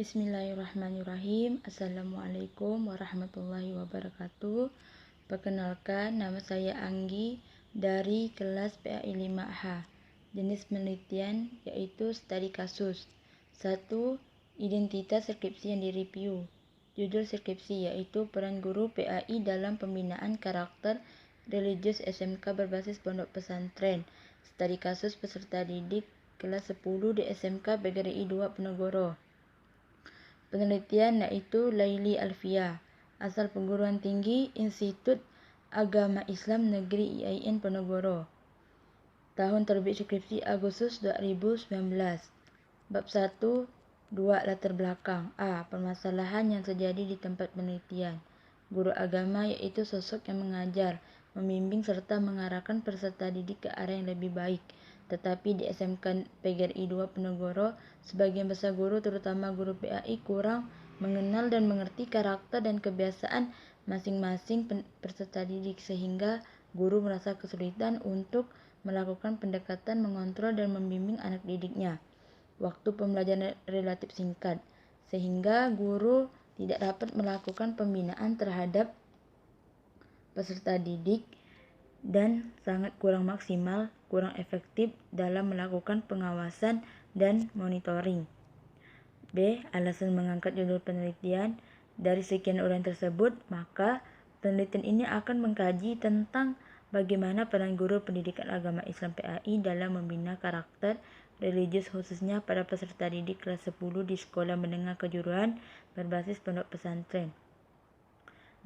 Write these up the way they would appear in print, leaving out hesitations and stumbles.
Bismillahirrahmanirrahim. Assalamualaikum warahmatullahi wabarakatuh. Perkenalkan, nama saya Anggi dari kelas PAI 5H. Jenis penelitian yaitu studi kasus. 1. Identitas skripsi yang direview. Judul skripsi yaitu peran guru PAI dalam pembinaan karakter religius SMK berbasis pondok pesantren. Studi kasus peserta didik kelas 10 di SMK PGRI 2 Penogoro. Penelitian yaitu Laili Alfia, asal perguruan tinggi Institut Agama Islam Negeri IAIN Penogoro. Tahun terbit skripsi Agustus 2019. Bab 1, 2 latar belakang. A. Permasalahan yang terjadi di tempat penelitian. Guru agama yaitu sosok yang mengajar, membimbing serta mengarahkan peserta didik ke arah yang lebih baik. Tetapi di SMK PGRI 2 Penogoro, sebagian besar guru terutama guru PAI kurang mengenal dan mengerti karakter dan kebiasaan masing-masing peserta didik sehingga guru merasa kesulitan untuk melakukan pendekatan, mengontrol dan membimbing anak didiknya. Waktu pembelajaran relatif singkat, sehingga guru tidak dapat melakukan pembinaan terhadap peserta didik dan sangat kurang maksimal, kurang efektif dalam melakukan pengawasan dan monitoring. B. Alasan mengangkat judul penelitian. Dari sekian uraian tersebut, maka penelitian ini akan mengkaji tentang bagaimana peran guru pendidikan agama Islam PAI dalam membina karakter religius khususnya pada peserta didik kelas 10 di sekolah menengah kejuruan berbasis pondok pesantren.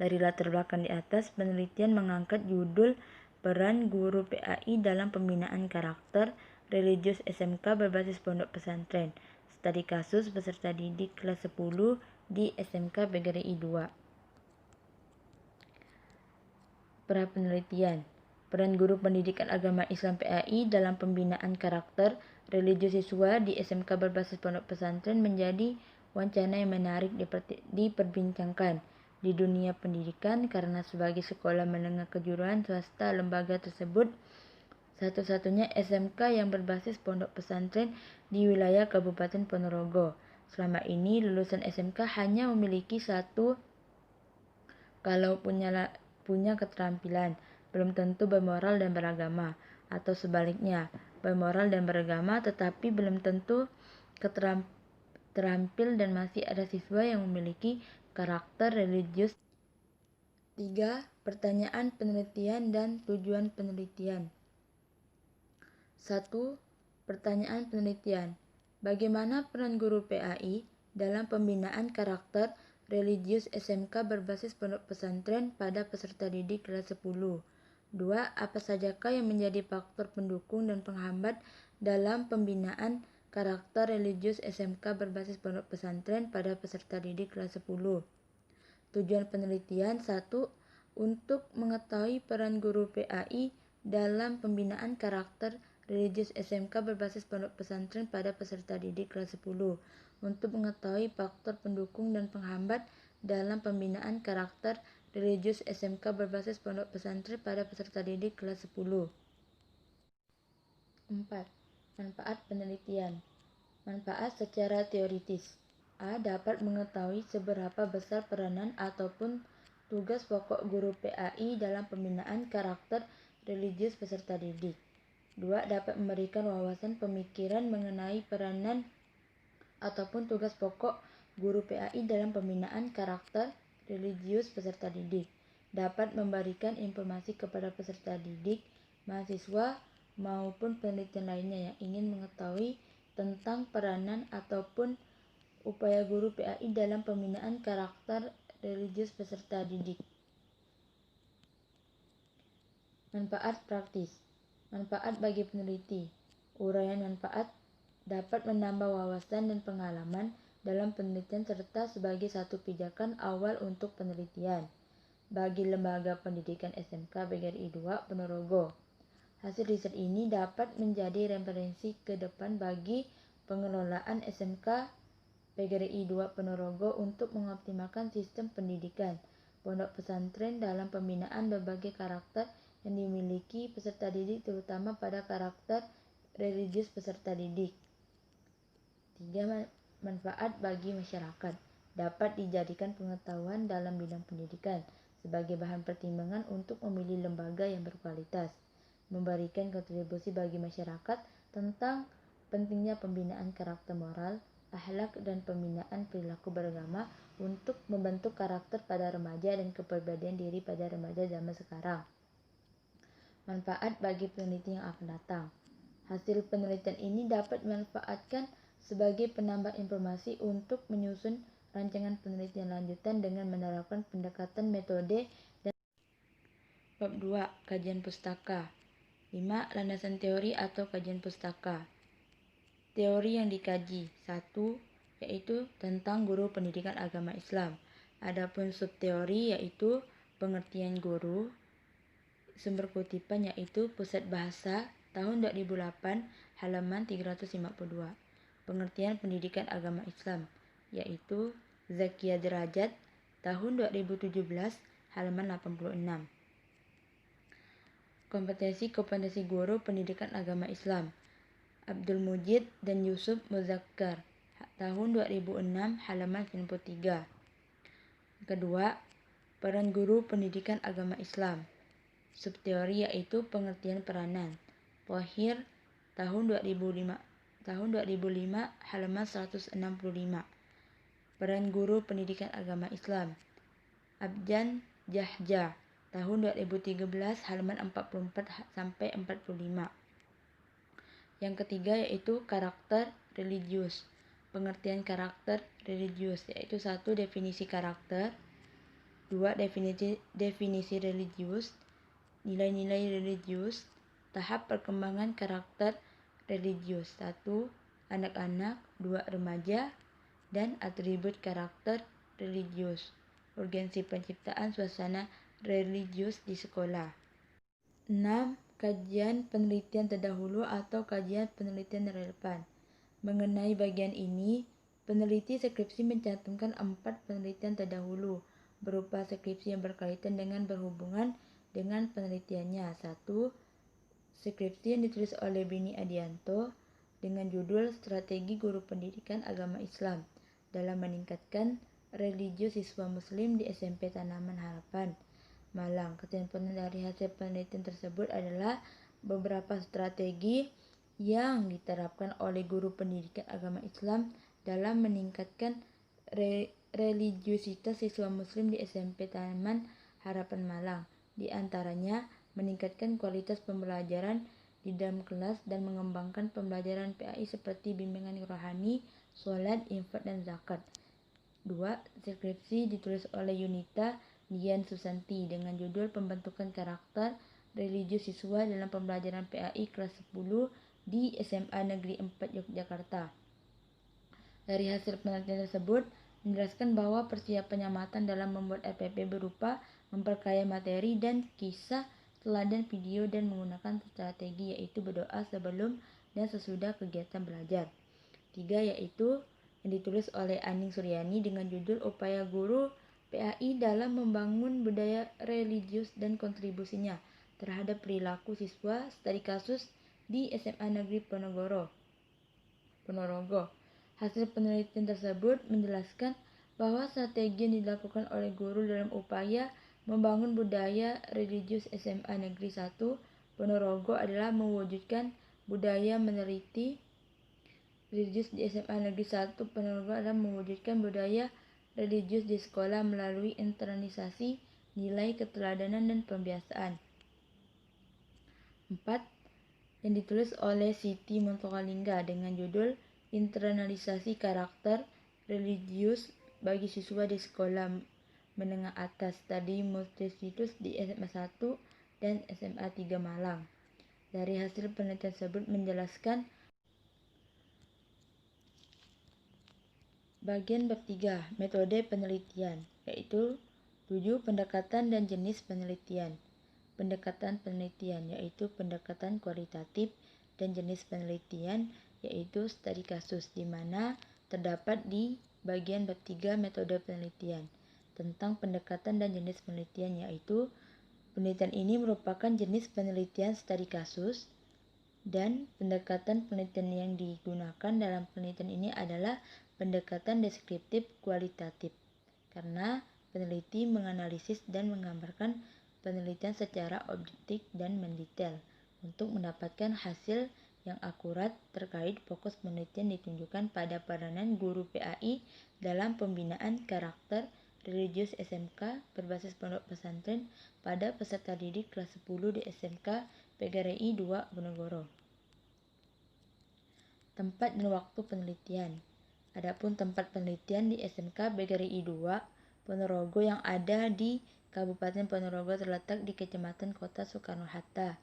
Dari latar belakang di atas, penelitian mengangkat judul peran guru PAI dalam pembinaan karakter religius SMK berbasis pondok pesantren. Studi kasus peserta didik kelas 10 di SMK PGRI 2. Pra penelitian. Peran guru pendidikan agama Islam PAI dalam pembinaan karakter religius siswa di SMK berbasis pondok pesantren menjadi wacana yang menarik diperbincangkan di dunia pendidikan karena sebagai sekolah menengah kejuruan swasta, lembaga tersebut satu-satunya SMK yang berbasis pondok pesantren di wilayah Kabupaten Ponorogo. Selama ini lulusan SMK hanya memiliki satu kalau punya keterampilan, belum tentu bermoral dan beragama, atau sebaliknya, bermoral dan beragama tetapi belum tentu terampil dan masih ada siswa yang memiliki karakter religius. 3. Pertanyaan penelitian dan tujuan penelitian. 1. Pertanyaan penelitian. Bagaimana peran guru PAI dalam pembinaan karakter religius SMK berbasis pondok pesantren pada peserta didik kelas 10? 2. Apa sajakah yang menjadi faktor pendukung dan penghambat dalam pembinaan karakter religius SMK berbasis pondok pesantren pada peserta didik kelas 10? Tujuan penelitian. 1. Untuk mengetahui peran guru PAI dalam pembinaan karakter religius SMK berbasis pondok pesantren pada peserta didik kelas 10. Untuk mengetahui faktor pendukung dan penghambat dalam pembinaan karakter religius SMK berbasis pondok pesantren pada peserta didik kelas 10. 4. Manfaat penelitian. Manfaat secara teoritis. A. Dapat mengetahui seberapa besar peranan ataupun tugas pokok guru PAI dalam pembinaan karakter religius peserta didik. 2. Dapat memberikan wawasan pemikiran mengenai peranan ataupun tugas pokok guru PAI dalam pembinaan karakter religius peserta didik. Dapat memberikan informasi kepada peserta didik, mahasiswa, maupun penelitian lainnya yang ingin mengetahui tentang peranan ataupun upaya guru PAI dalam pembinaan karakter religius peserta didik. Manfaat praktis. Manfaat bagi peneliti. Uraian manfaat dapat menambah wawasan dan pengalaman dalam penelitian serta sebagai satu pijakan awal untuk penelitian bagi lembaga pendidikan SMK PGRI 2 Ponorogo. Hasil riset ini dapat menjadi referensi ke depan bagi pengelolaan SMK PGRI 2 Ponorogo untuk mengoptimalkan sistem pendidikan pondok pesantren dalam pembinaan berbagai karakter yang dimiliki peserta didik terutama pada karakter religius peserta didik. 3. Manfaat bagi masyarakat dapat dijadikan pengetahuan dalam bidang pendidikan sebagai bahan pertimbangan untuk memilih lembaga yang berkualitas, memberikan kontribusi bagi masyarakat tentang pentingnya pembinaan karakter moral, akhlak, dan pembinaan perilaku beragama untuk membentuk karakter pada remaja dan kepribadian diri pada remaja zaman sekarang. Manfaat bagi peneliti yang akan datang. Hasil penelitian ini dapat dimanfaatkan sebagai penambah informasi untuk menyusun rancangan penelitian lanjutan dengan menerapkan pendekatan metode dan bab 2. Kajian pustaka. 5. Landasan teori atau kajian pustaka. Teori yang dikaji. 1. Yaitu tentang guru pendidikan agama Islam. Adapun subteori yaitu pengertian guru. Sumber kutipan yaitu Pusat Bahasa tahun 2008 halaman 352. Pengertian pendidikan agama Islam yaitu Zakia Derajat tahun 2017 halaman 86. Kompetensi guru pendidikan agama Islam Abdul Mujid dan Yusuf Muzakkar tahun 2006 halaman 93. Kedua, peran guru pendidikan agama Islam. Subteori yaitu pengertian peranan. Thohir tahun 2005 halaman 165. Peran guru pendidikan agama Islam. Abjan Jahja tahun 2013 halaman 44 sampai 45. Yang ketiga yaitu karakter religius. Pengertian karakter religius yaitu 1. Definisi karakter, 2. Definisi religius, nilai-nilai religius, tahap perkembangan karakter religius. 1. Anak-anak, 2. Remaja, dan atribut karakter religius. Urgensi penciptaan suasana religius di sekolah. 6. Kajian penelitian terdahulu atau kajian penelitian relevan. Mengenai bagian ini, peneliti skripsi mencantumkan 4 penelitian terdahulu berupa skripsi yang berkaitan dengan berhubungan dengan penelitiannya. 1. Skripsi yang ditulis oleh Bini Adianto dengan judul Strategi Guru Pendidikan Agama Islam dalam meningkatkan religius siswa Muslim di SMP Tanaman Harapan, Malang. Kesimpulan dari hasil penelitian tersebut adalah beberapa strategi yang diterapkan oleh guru pendidikan agama Islam dalam meningkatkan religiusitas siswa Muslim di SMP Taman Harapan Malang. Di antaranya, meningkatkan kualitas pembelajaran di dalam kelas dan mengembangkan pembelajaran PAI seperti bimbingan rohani, sholat, infak, dan zakat. 2. Skripsi ditulis oleh Yunita Dian Susanti dengan judul Pembentukan Karakter Religius Siswa dalam Pembelajaran PAI kelas 10 di SMA Negeri 4 Yogyakarta. Dari hasil penelitian tersebut menjelaskan bahwa persiapan nyamatan dalam membuat RPP berupa memperkaya materi dan kisah, teladan video, dan menggunakan strategi yaitu berdoa sebelum dan sesudah kegiatan belajar. 3. Yaitu yang ditulis oleh Aning Suryani dengan judul Upaya Guru PAI dalam Membangun Budaya Religius dan Kontribusinya terhadap Perilaku Siswa Studi Kasus di SMA Negeri Ponorogo. Hasil penelitian tersebut menjelaskan bahwa strategi yang dilakukan oleh guru dalam upaya membangun budaya religius SMA Negeri 1 Ponorogo adalah mewujudkan budaya meneliti religius di SMA Negeri 1 Ponorogo adalah mewujudkan budaya religius di sekolah melalui internalisasi nilai keteladanan dan pembiasaan. 4. Yang ditulis oleh Siti Montokalingga dengan judul Internalisasi Karakter Religius bagi Siswa di Sekolah Menengah Atas Studi Multisitus di SMA 1 dan SMA 3 Malang. Dari hasil penelitian tersebut menjelaskan bagian bab 3 metode penelitian yaitu 7 pendekatan dan jenis penelitian. Pendekatan penelitian yaitu pendekatan kualitatif dan jenis penelitian yaitu studi kasus di mana terdapat di bagian bab 3 metode penelitian. Tentang pendekatan dan jenis penelitian yaitu penelitian ini merupakan jenis penelitian studi kasus dan pendekatan penelitian yang digunakan dalam penelitian ini adalah pendekatan deskriptif kualitatif, karena peneliti menganalisis dan menggambarkan penelitian secara objektif dan mendetail untuk mendapatkan hasil yang akurat terkait fokus penelitian ditunjukkan pada peranan guru PAI dalam pembinaan karakter religius SMK berbasis pondok pesantren pada peserta didik kelas 10 di SMK PGRI 2 Ponorogo. Tempat dan waktu penelitian. Adapun tempat penelitian di SMK PGRI 2 Ponorogo yang ada di Kabupaten Ponorogo terletak di Kecamatan Kota Soekarno-Hatta,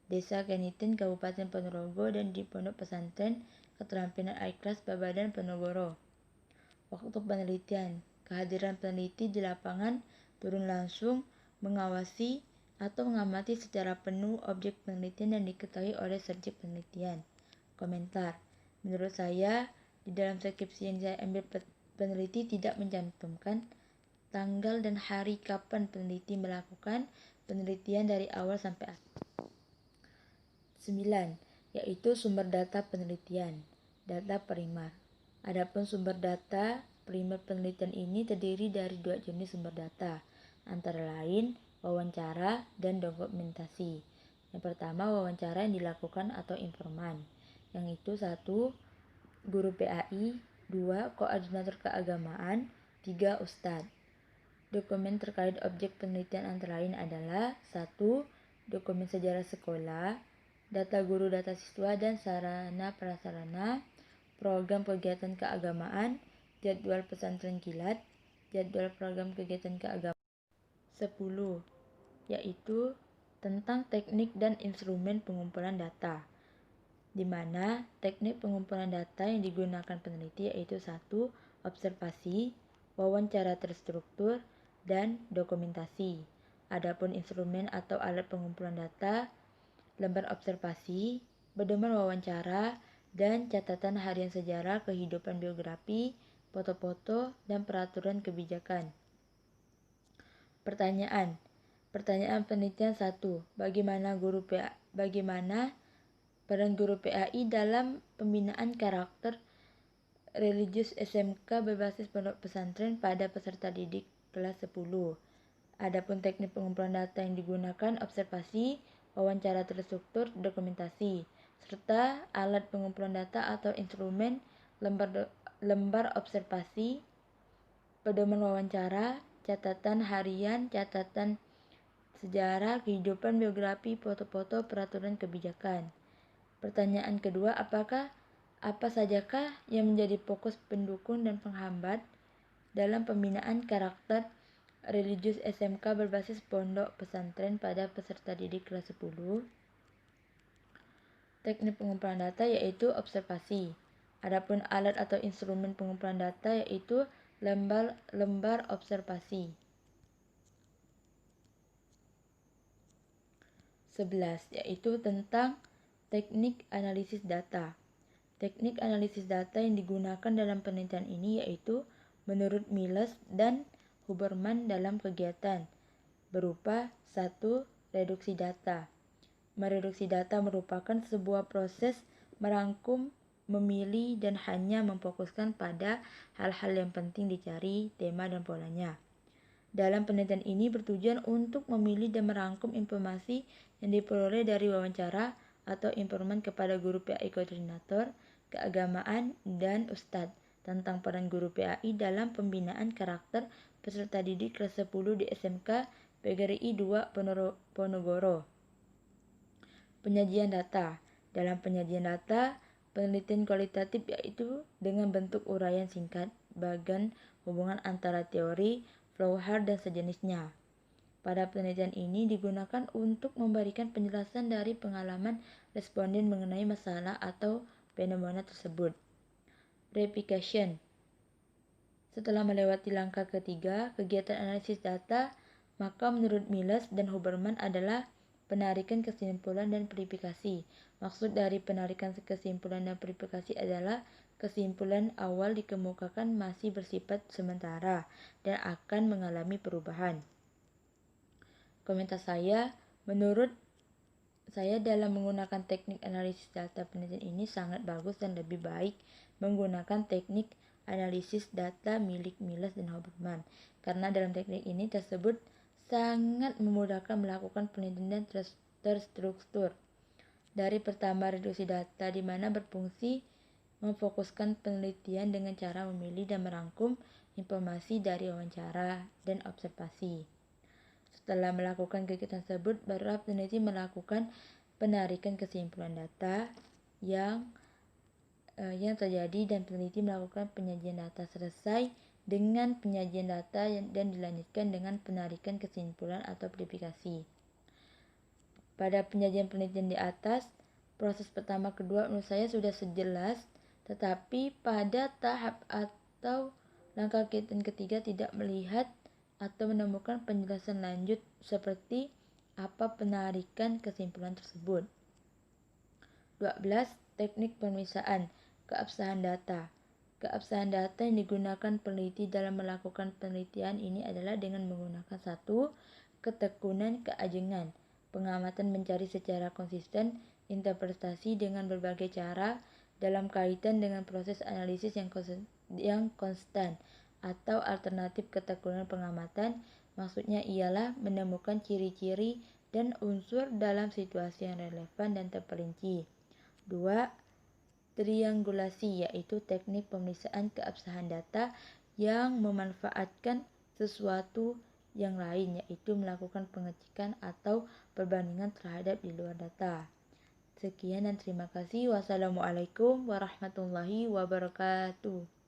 Desa Keniten, Kabupaten Ponorogo, dan di Pondok Pesantren Keterampilan Al-Ikhlas Babadan Ponorogo. Waktu penelitian. Kehadiran peneliti di lapangan turun langsung mengawasi atau mengamati secara penuh objek penelitian dan diketahui oleh subjek penelitian. Komentar. Menurut saya, di dalam skripsi yang saya ambil peneliti tidak mencantumkan tanggal dan hari kapan peneliti melakukan penelitian dari awal sampai akhir. 9. Yaitu sumber data penelitian, data primer. Adapun sumber data primer penelitian ini terdiri dari 2 jenis sumber data, antara lain wawancara dan dokumentasi. Yang pertama, wawancara yang dilakukan atau informan, yang itu 1. Guru PAI, 2. Koordinator keagamaan, 3. Ustadz. Dokumen terkait objek penelitian antara lain adalah 1. Dokumen sejarah sekolah, data guru, data siswa, dan sarana prasarana, program kegiatan keagamaan, jadwal pesantren kilat, jadwal program kegiatan keagamaan. 10. Yaitu tentang teknik dan instrumen pengumpulan data, di mana teknik pengumpulan data yang digunakan peneliti yaitu 1. Observasi, wawancara terstruktur, dan dokumentasi. Adapun instrumen atau alat pengumpulan data, lembar observasi, pedoman wawancara, dan catatan harian sejarah, kehidupan biografi, foto-foto, dan peraturan kebijakan. Pertanyaan penelitian 1. Bagaimana peran guru PAI dalam pembinaan karakter religius SMK berbasis pondok pesantren pada peserta didik kelas 10. Adapun teknik pengumpulan data yang digunakan observasi, wawancara terstruktur, dokumentasi, serta alat pengumpulan data atau instrumen, lembar observasi, pedoman wawancara, catatan harian, catatan sejarah, kehidupan biografi, foto-foto, peraturan kebijakan. Pertanyaan kedua, apa sajakah yang menjadi fokus pendukung dan penghambat dalam pembinaan karakter religius SMK berbasis pondok pesantren pada peserta didik kelas 10? Teknik pengumpulan data yaitu observasi. Adapun alat atau instrumen pengumpulan data yaitu lembar observasi. 11. Yaitu tentang teknik analisis data. Teknik analisis data yang digunakan dalam penelitian ini yaitu menurut Miles dan Huberman dalam kegiatan berupa 1. Reduksi data. Mereduksi data merupakan sebuah proses merangkum, memilih, dan hanya memfokuskan pada hal-hal yang penting dicari, tema, dan polanya. Dalam penelitian ini bertujuan untuk memilih dan merangkum informasi yang diperoleh dari wawancara atau informan kepada guru PAI koordinator, keagamaan, dan ustadz tentang peran guru PAI dalam pembinaan karakter peserta didik kelas 10 di SMK PGRI 2 Ponorogo. Penyajian data. Dalam penyajian data, penelitian kualitatif yaitu dengan bentuk uraian singkat, bagan hubungan antara teori, flowchart, dan sejenisnya. Pada penelitian ini digunakan untuk memberikan penjelasan dari pengalaman responden mengenai masalah atau fenomena tersebut. Replication. Setelah melewati langkah ketiga, kegiatan analisis data, maka menurut Miles dan Huberman adalah penarikan kesimpulan dan verifikasi. Maksud dari penarikan kesimpulan dan verifikasi adalah kesimpulan awal dikemukakan masih bersifat sementara dan akan mengalami perubahan. Komentar saya, menurut saya dalam menggunakan teknik analisis data penelitian ini sangat bagus dan lebih baik menggunakan teknik analisis data milik Miles dan Hoberman. Karena dalam teknik ini tersebut sangat memudahkan melakukan penelitian terstruktur. Dari pertama reduksi data di mana berfungsi memfokuskan penelitian dengan cara memilih dan merangkum informasi dari wawancara dan observasi. Setelah melakukan kegiatan tersebut, barulah peneliti melakukan penarikan kesimpulan data yang terjadi dan peneliti melakukan penyajian data. Selesai dengan penyajian data dan dilanjutkan dengan penarikan kesimpulan atau verifikasi. Pada penyajian penelitian di atas, proses pertama kedua menurut saya sudah sejelas, tetapi pada tahap atau langkah ketiga tidak melihat atau menemukan penjelasan lanjut seperti apa penarikan kesimpulan tersebut. 12. Teknik pemeriksaan keabsahan data. Keabsahan data yang digunakan peneliti dalam melakukan penelitian ini adalah dengan menggunakan 1. Ketekunan keajengan. Pengamatan mencari secara konsisten interpretasi dengan berbagai cara dalam kaitan dengan proses analisis yang konstan atau alternatif ketekunan pengamatan. Maksudnya ialah menemukan ciri-ciri dan unsur dalam situasi yang relevan dan terperinci. 2. Triangulasi, yaitu teknik pemeriksaan keabsahan data yang memanfaatkan sesuatu yang lain, yaitu melakukan pengecekan atau perbandingan terhadap di luar data. Sekian dan terima kasih. Wassalamualaikum warahmatullahi wabarakatuh.